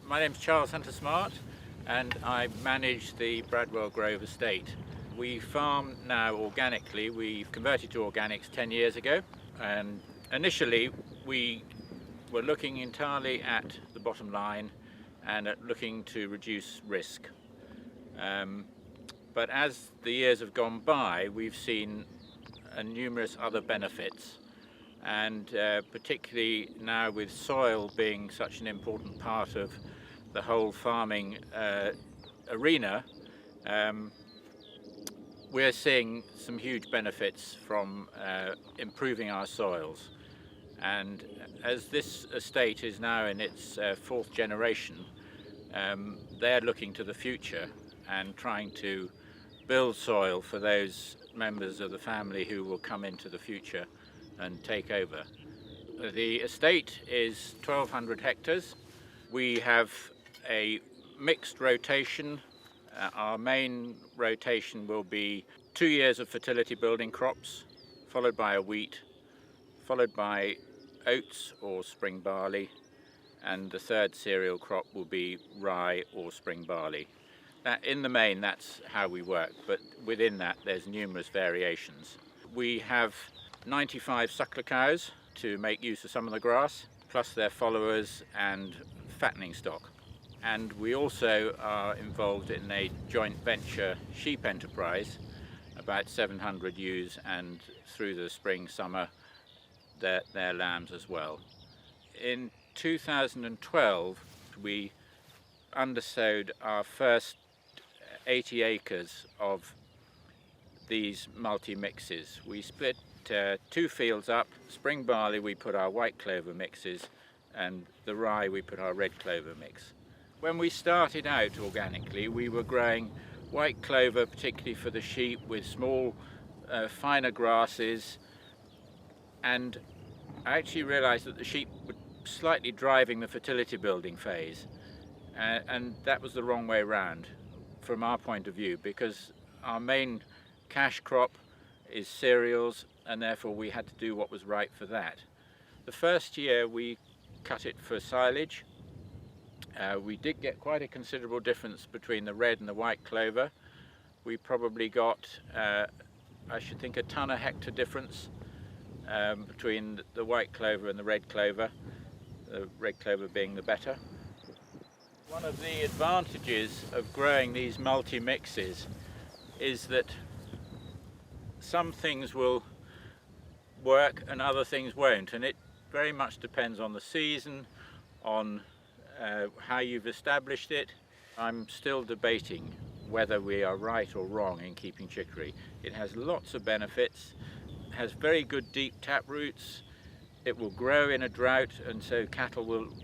My name's Charles Hunter-Smart and I manage the Bradwell Grove estate. We farm now organically. We converted to organics 10 years ago, and initially we were looking entirely at the bottom line and at looking to reduce risk. But as the years have gone by, we've seen numerous other benefits, and particularly now with soil being such an important part of the whole farming arena, we're seeing some huge benefits from improving our soils. And as this estate is now in its fourth generation, they're looking to the future and trying to build soil for those members of the family who will come into the future and take over. The estate is 1,200 hectares. We have a mixed rotation. Our main rotation will be 2 years of fertility building crops, followed by a wheat, followed by oats or spring barley, and the third cereal crop will be rye or spring barley. In the main, that's how we work, but within that there's numerous variations. We have 95 suckler cows to make use of some of the grass, plus their followers and fattening stock. And we also are involved in a joint venture sheep enterprise, about 700 ewes, and through the spring, summer, their lambs as well. In 2012, we undersowed our first 80 acres of these multi-mixes. We split 2 fields up. Spring barley we put our white clover mixes, and the rye we put our red clover mix. When we started out organically, we were growing white clover particularly for the sheep, with small finer grasses, and I actually realized that the sheep were slightly driving the fertility building phase, and that was the wrong way around from our point of view, because our main cash crop is cereals, and therefore we had to do what was right for that. The first year we cut it for silage. We did get quite a considerable difference between the red and the white clover. We probably got, I should think, a ton a hectare difference between the white clover and the red clover being the better. One of the advantages of growing these multi-mixes is that some things will work and other things won't, and it very much depends on the season, on how you've established it. I'm still debating whether we are right or wrong in keeping chicory. It has lots of benefits, has very good deep tap roots, it will grow in a drought, and so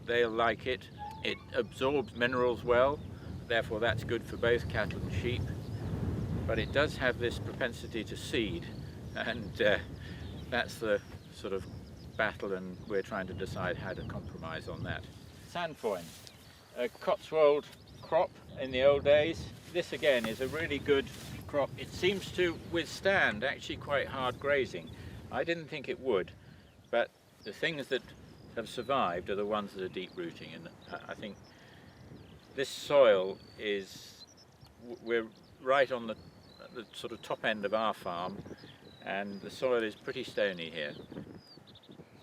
they'll like it. It absorbs minerals well, therefore that's good for both cattle and sheep. But it does have this propensity to seed, and that's the sort of battle, and we're trying to decide how to compromise on that. Sandfoin, a Cotswold crop in the old days. This again is a really good crop. It seems to withstand actually quite hard grazing. I didn't think it would, but the things that have survived are the ones that are deep rooting, and I think this soil we're right on the sort of top end of our farm, and the soil is pretty stony here.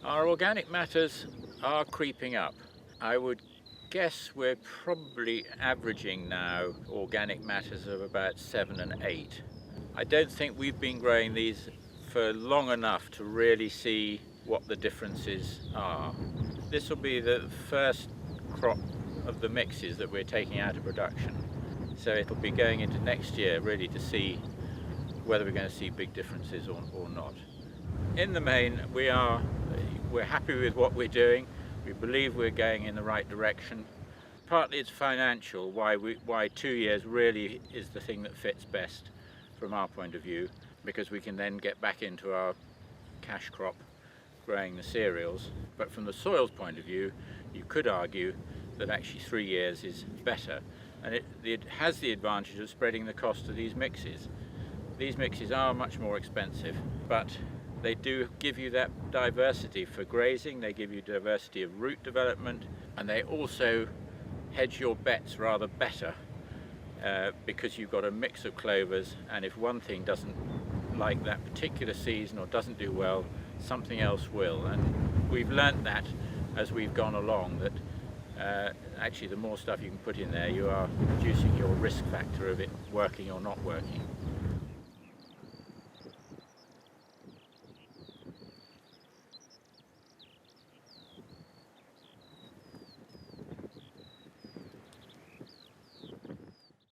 Our organic matters are creeping up. I would guess we're probably averaging now organic matters of about 7 and 8. I don't think we've been growing these for long enough to really see what the differences are. This will be the first crop of the mixes that we're taking out of production, so it'll be going into next year really to see whether we're going to see big differences or not. In the main, we're happy with what we're doing. We believe we're going in the right direction. Partly it's financial, why 2 years really is the thing that fits best from our point of view, because we can then get back into our cash crop growing the cereals. But from the soil's point of view, you could argue that actually 3 years is better, and it has the advantage of spreading the cost of these mixes. These mixes are much more expensive, but they do give you that diversity for grazing, they give you diversity of root development, and they also hedge your bets rather better, because you've got a mix of clovers, and if one thing doesn't like that particular season or doesn't do well, something else will. And we've learnt that as we've gone along, that actually the more stuff you can put in there, you are reducing your risk factor of it working or not working.